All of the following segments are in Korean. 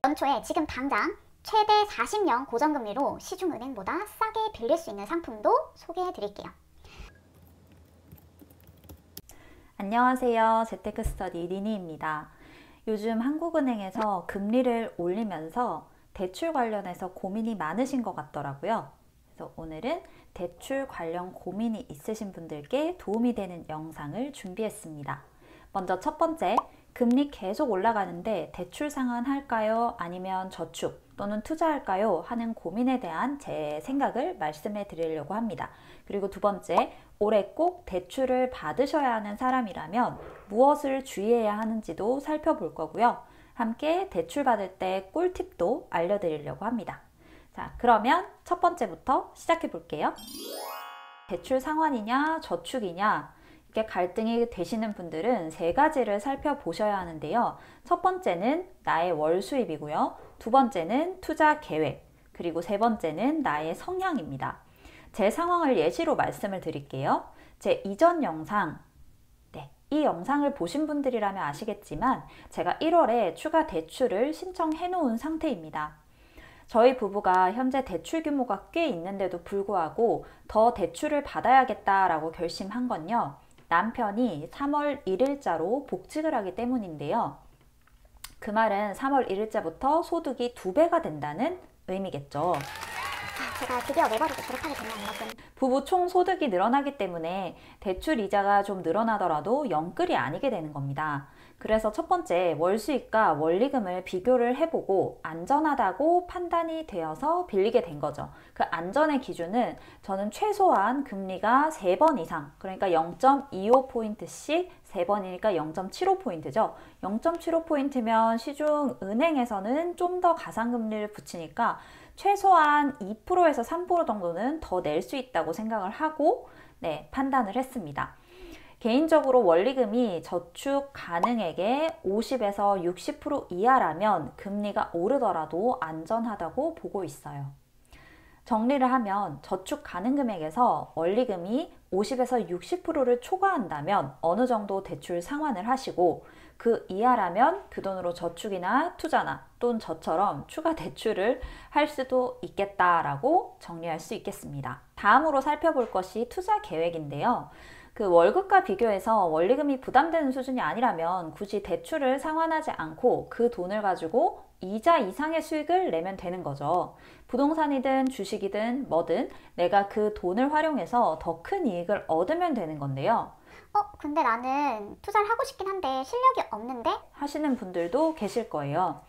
연초에 지금 당장 최대 40년 고정금리로 시중은행보다 싸게 빌릴 수 있는 상품도 소개해 드릴게요. 안녕하세요. 재테크스터디 리니입니다. 요즘 한국은행에서 금리를 올리면서 대출 관련해서 고민이 많으신 것 같더라고요. 그래서 오늘은 대출 관련 고민이 있으신 분들께 도움이 되는 영상을 준비했습니다. 먼저 첫 번째, 금리 계속 올라가는데 대출 상환할까요? 아니면 저축 또는 투자할까요? 하는 고민에 대한 제 생각을 말씀해 드리려고 합니다. 그리고 두 번째, 올해 꼭 대출을 받으셔야 하는 사람이라면 무엇을 주의해야 하는지도 살펴볼 거고요. 함께 대출 받을 때 꿀팁도 알려드리려고 합니다. 자, 그러면 첫 번째부터 시작해 볼게요. 대출 상환이냐 저축이냐 이렇게 갈등이 되시는 분들은 세 가지를 살펴보셔야 하는데요. 첫 번째는 나의 월 수입이고요. 두 번째는 투자 계획, 그리고 세 번째는 나의 성향입니다. 제 상황을 예시로 말씀을 드릴게요. 제 이전 영상, 이 영상을 보신 분들이라면 아시겠지만 제가 1월에 추가 대출을 신청해 놓은 상태입니다. 저희 부부가 현재 대출 규모가 꽤 있는데도 불구하고 더 대출을 받아야겠다라고 결심한 건요. 남편이 3월 1일자로 복직을 하기 때문인데요. 그 말은 3월 1일자부터 소득이 2배가 된다는 의미겠죠. 제가 드디어 네버리고 졸업하게 됐네요, 여러분. 부부 총 소득이 늘어나기 때문에 대출 이자가 좀 늘어나더라도 영끌이 아니게 되는 겁니다. 그래서 첫 번째, 월 수익과 원리금을 비교를 해보고 안전하다고 판단이 되어서 빌리게 된 거죠. 그 안전의 기준은 저는 최소한 금리가 3번 이상, 그러니까 0.25포인트씩 3번이니까 0.75포인트죠. 0.75포인트면 시중 은행에서는 좀 더 가상금리를 붙이니까 최소한 2%에서 3% 정도는 더 낼 수 있다고 생각을 하고 판단을 했습니다. 개인적으로 원리금이 저축 가능액의 50에서 60% 이하라면 금리가 오르더라도 안전하다고 보고 있어요. 정리를 하면 저축 가능 금액에서 원리금이 50에서 60%를 초과한다면 어느 정도 대출 상환을 하시고 그 이하라면 그 돈으로 저축이나 투자나 또는 저처럼 추가 대출을 할 수도 있겠다라고 정리할 수 있겠습니다. 다음으로 살펴볼 것이 투자 계획인데요. 그 월급과 비교해서 원리금이 부담되는 수준이 아니라면 굳이 대출을 상환하지 않고 그 돈을 가지고 이자 이상의 수익을 내면 되는 거죠. 부동산이든 주식이든 뭐든 내가 그 돈을 활용해서 더 큰 이익을 얻으면 되는 건데요. 근데 나는 투자를 하고 싶긴 한데 실력이 없는데? 하시는 분들도 계실 거예요.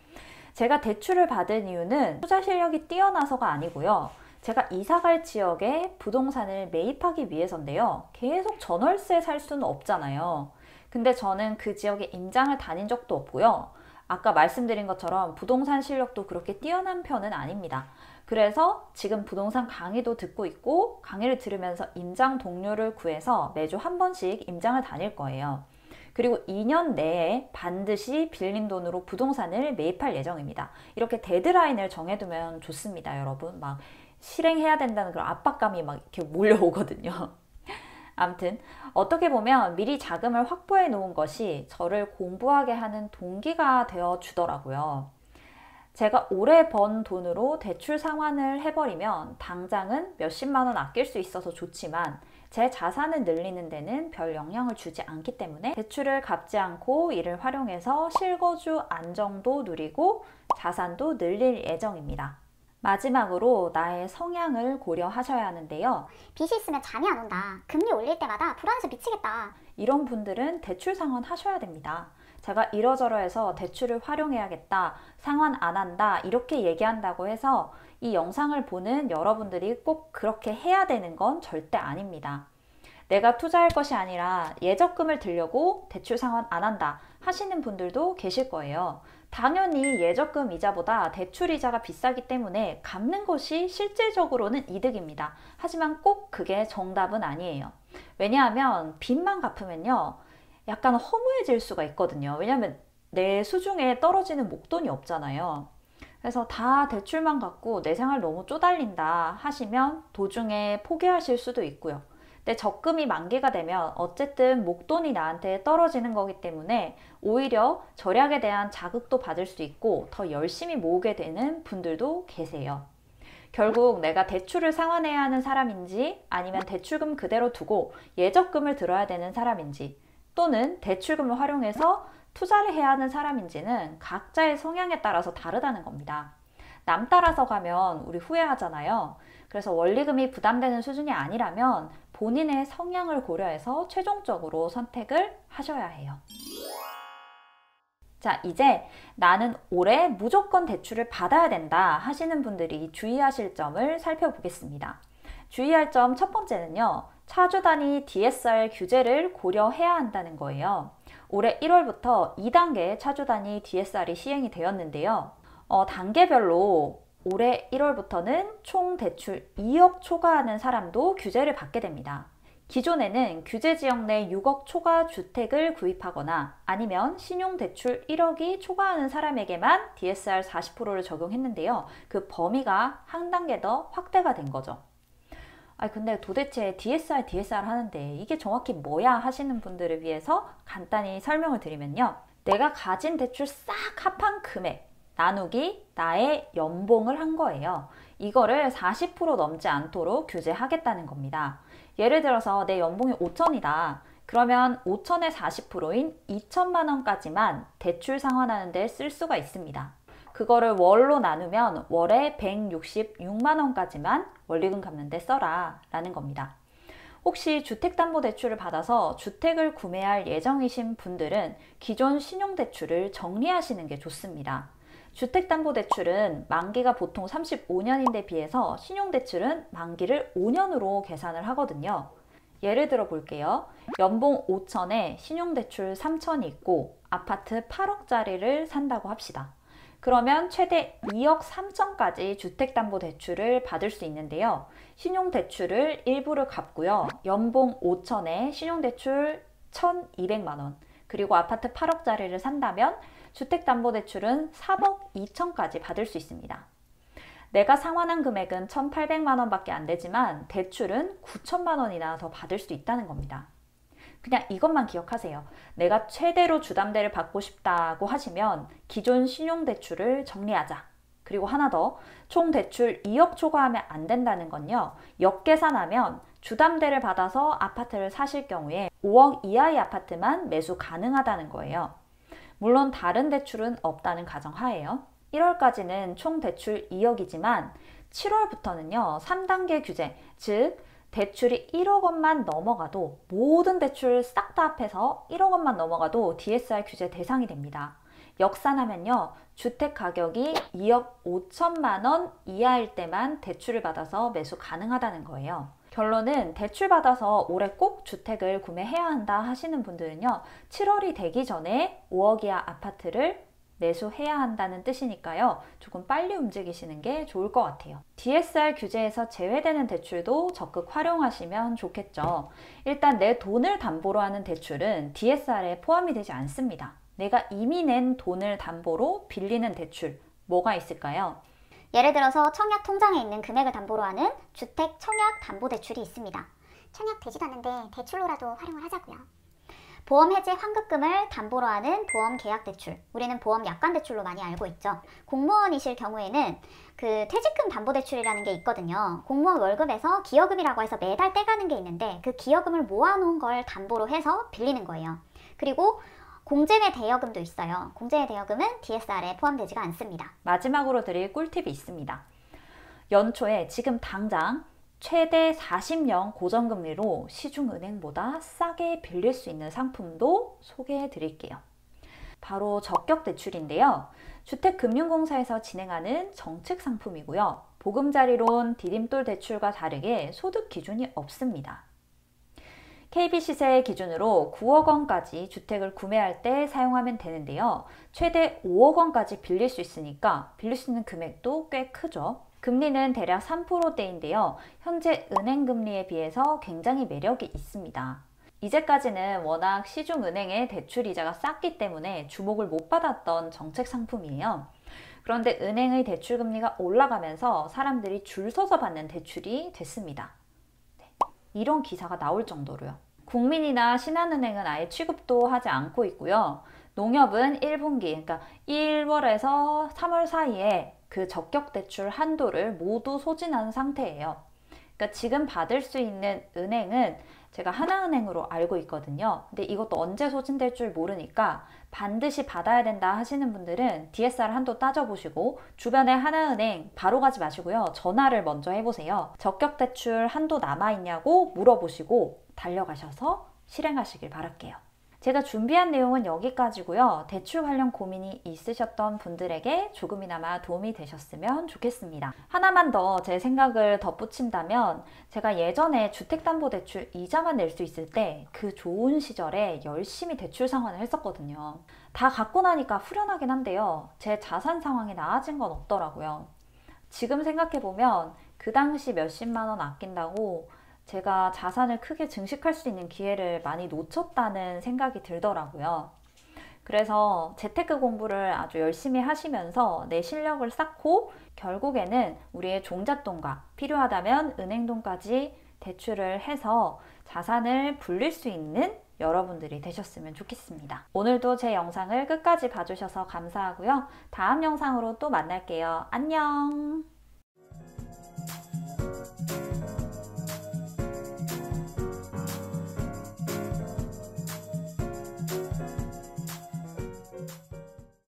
제가 대출을 받은 이유는 투자 실력이 뛰어나서가 아니고요. 제가 이사갈 지역에 부동산을 매입하기 위해서인데요. 계속 전월세 살 수는 없잖아요. 근데 저는 그 지역에 임장을 다닌 적도 없고요. 아까 말씀드린 것처럼 부동산 실력도 그렇게 뛰어난 편은 아닙니다. 그래서 지금 부동산 강의도 듣고 있고 강의를 들으면서 임장 동료를 구해서 매주 한 번씩 임장을 다닐 거예요. 그리고 2년 내에 반드시 빌린 돈으로 부동산을 매입할 예정입니다. 이렇게 데드라인을 정해두면 좋습니다, 여러분. 막 실행해야 된다는 그런 압박감이 막 이렇게 몰려오거든요. 아무튼 어떻게 보면 미리 자금을 확보해 놓은 것이 저를 공부하게 하는 동기가 되어 주더라고요. 제가 올해 번 돈으로 대출 상환을 해버리면 당장은 몇십만 원 아낄 수 있어서 좋지만 제 자산을 늘리는 데는 별 영향을 주지 않기 때문에 대출을 갚지 않고 이를 활용해서 실거주 안정도 누리고 자산도 늘릴 예정입니다. 마지막으로 나의 성향을 고려하셔야 하는데요. 빚이 있으면 잠이 안 온다. 금리 올릴 때마다 불안해서 미치겠다. 이런 분들은 대출 상환 하셔야 됩니다. 제가 이러저러해서 대출을 활용해야겠다, 상환 안 한다 이렇게 얘기한다고 해서 이 영상을 보는 여러분들이 꼭 그렇게 해야 되는 건 절대 아닙니다. 내가 투자할 것이 아니라 예적금을 들려고 대출 상환 안 한다 하시는 분들도 계실 거예요. 당연히 예적금 이자보다 대출 이자가 비싸기 때문에 갚는 것이 실질적으로는 이득입니다. 하지만 꼭 그게 정답은 아니에요. 왜냐하면 빚만 갚으면요 약간 허무해질 수가 있거든요. 왜냐하면 내 수중에 떨어지는 목돈이 없잖아요. 그래서 다 대출만 갚고 내 생활 너무 쪼달린다 하시면 도중에 포기하실 수도 있고요. 근데 적금이 만기가 되면 어쨌든 목돈이 나한테 떨어지는 거기 때문에 오히려 절약에 대한 자극도 받을 수 있고 더 열심히 모으게 되는 분들도 계세요. 결국 내가 대출을 상환해야 하는 사람인지 아니면 대출금 그대로 두고 예적금을 들어야 되는 사람인지 또는 대출금을 활용해서 투자를 해야 하는 사람인지는 각자의 성향에 따라서 다르다는 겁니다. 남 따라서 가면 우리 후회하잖아요. 그래서 원리금이 부담되는 수준이 아니라면 본인의 성향을 고려해서 최종적으로 선택을 하셔야 해요. 자, 이제 나는 올해 무조건 대출을 받아야 된다 하시는 분들이 주의하실 점을 살펴보겠습니다. 주의할 점 첫 번째는요. 차주 단위 DSR 규제를 고려해야 한다는 거예요. 올해 1월부터 2단계 차주 단위 DSR이 시행이 되었는데요. 단계별로 올해 1월부터는 총 대출 2억 초과하는 사람도 규제를 받게 됩니다. 기존에는 규제 지역 내 6억 초과 주택을 구입하거나 아니면 신용대출 1억이 초과하는 사람에게만 DSR 40%를 적용했는데요. 그 범위가 한 단계 더 확대가 된 거죠. 근데 도대체 DSR 하는데 이게 정확히 뭐야 하시는 분들을 위해서 간단히 설명을 드리면요. 내가 가진 대출 싹 합한 금액 나누기 나의 연봉을 한 거예요. 이거를 40% 넘지 않도록 규제하겠다는 겁니다. 예를 들어서 내 연봉이 5천이다. 그러면 5천의 40%인 2천만 원까지만 대출 상환하는 데 쓸 수가 있습니다. 그거를 월로 나누면 월에 166만 원까지만 원리금 갚는 데 써라 라는 겁니다. 혹시 주택담보대출을 받아서 주택을 구매할 예정이신 분들은 기존 신용대출을 정리하시는 게 좋습니다. 주택담보대출은 만기가 보통 35년인데 비해서 신용대출은 만기를 5년으로 계산을 하거든요. 예를 들어 볼게요. 연봉 5천에 신용대출 3천이 있고 아파트 8억짜리를 산다고 합시다. 그러면 최대 2억 3천까지 주택담보대출을 받을 수 있는데요. 신용대출을 일부를 갚고요. 연봉 5천에 신용대출 1,200만 원 그리고 아파트 8억짜리를 산다면 주택담보대출은 3억 2천까지 받을 수 있습니다. 내가 상환한 금액은 1,800만 원밖에 안 되지만 대출은 9천만 원이나 더 받을 수 있다는 겁니다. 그냥 이것만 기억하세요. 내가 최대로 주담대를 받고 싶다고 하시면 기존 신용대출을 정리하자. 그리고 하나 더, 총 대출 2억 초과하면 안 된다는 건요. 역계산하면 주담대를 받아서 아파트를 사실 경우에 5억 이하의 아파트만 매수 가능하다는 거예요. 물론 다른 대출은 없다는 가정하에요. 1월까지는 총 대출 2억이지만 7월부터는요. 3단계 규제, 즉 대출이 1억 원만 넘어가도 모든 대출 싹 다 합해서 1억 원만 넘어가도 DSR 규제 대상이 됩니다. 역산하면요. 주택 가격이 2억 5천만 원 이하일 때만 대출을 받아서 매수 가능하다는 거예요. 결론은 대출 받아서 올해 꼭 주택을 구매해야 한다 하시는 분들은요. 7월이 되기 전에 5억 이하 아파트를 매수해야 한다는 뜻이니까요. 조금 빨리 움직이시는 게 좋을 것 같아요. DSR 규제에서 제외되는 대출도 적극 활용하시면 좋겠죠. 일단 내 돈을 담보로 하는 대출은 DSR에 포함이 되지 않습니다. 내가 이미 낸 돈을 담보로 빌리는 대출, 뭐가 있을까요? 예를 들어서 청약 통장에 있는 금액을 담보로 하는 주택 청약 담보대출이 있습니다. 청약되지도 않는데 대출로라도 활용을 하자고요. 보험 해지 환급금을 담보로 하는 보험 계약 대출, 우리는 보험 약관 대출로 많이 알고 있죠. 공무원이실 경우에는 그 퇴직금 담보대출이라는 게 있거든요. 공무원 월급에서 기여금이라고 해서 매달 떼가는 게 있는데 그 기여금을 모아놓은 걸 담보로 해서 빌리는 거예요. 그리고 공제매 대여금도 있어요. 공제매 대여금은 DSR에 포함되지가 않습니다. 마지막으로 드릴 꿀팁이 있습니다. 연초에 지금 당장 최대 40년 고정금리로 시중은행보다 싸게 빌릴 수 있는 상품도 소개해 드릴게요. 바로 적격대출인데요. 주택금융공사에서 진행하는 정책 상품이고요. 보금자리론, 디딤돌 대출과 다르게 소득 기준이 없습니다. KB시세 기준으로 9억 원까지 주택을 구매할 때 사용하면 되는데요. 최대 5억 원까지 빌릴 수 있으니까 빌릴 수 있는 금액도 꽤 크죠. 금리는 대략 3%대인데요. 현재 은행금리에 비해서 굉장히 매력이 있습니다. 이제까지는 워낙 시중은행의 대출이자가 쌌기 때문에 주목을 못 받았던 정책 상품이에요. 그런데 은행의 대출금리가 올라가면서 사람들이 줄 서서 받는 대출이 됐습니다. 이런 기사가 나올 정도로요. 국민이나 신한은행은 아예 취급도 하지 않고 있고요. 농협은 1분기, 그러니까 1월에서 3월 사이에 그 적격 대출 한도를 모두 소진한 상태예요. 그러니까 지금 받을 수 있는 은행은 제가 하나은행으로 알고 있거든요. 근데 이것도 언제 소진될 줄 모르니까 반드시 받아야 된다 하시는 분들은 DSR 한도 따져보시고 주변에 하나은행 바로 가지 마시고요. 전화를 먼저 해보세요. 적격 대출 한도 남아있냐고 물어보시고 달려가셔서 실행하시길 바랄게요. 제가 준비한 내용은 여기까지고요. 대출 관련 고민이 있으셨던 분들에게 조금이나마 도움이 되셨으면 좋겠습니다. 하나만 더 제 생각을 덧붙인다면 제가 예전에 주택담보대출 이자만 낼 수 있을 때 그 좋은 시절에 열심히 대출 상환을 했었거든요. 다 갚고 나니까 후련하긴 한데요. 제 자산 상황이 나아진 건 없더라고요. 지금 생각해보면 그 당시 몇십만 원 아낀다고 제가 자산을 크게 증식할 수 있는 기회를 많이 놓쳤다는 생각이 들더라고요. 그래서 재테크 공부를 아주 열심히 하시면서 내 실력을 쌓고 결국에는 우리의 종잣돈과 필요하다면 은행돈까지 대출을 해서 자산을 불릴 수 있는 여러분들이 되셨으면 좋겠습니다. 오늘도 제 영상을 끝까지 봐주셔서 감사하고요. 다음 영상으로 또 만날게요. 안녕!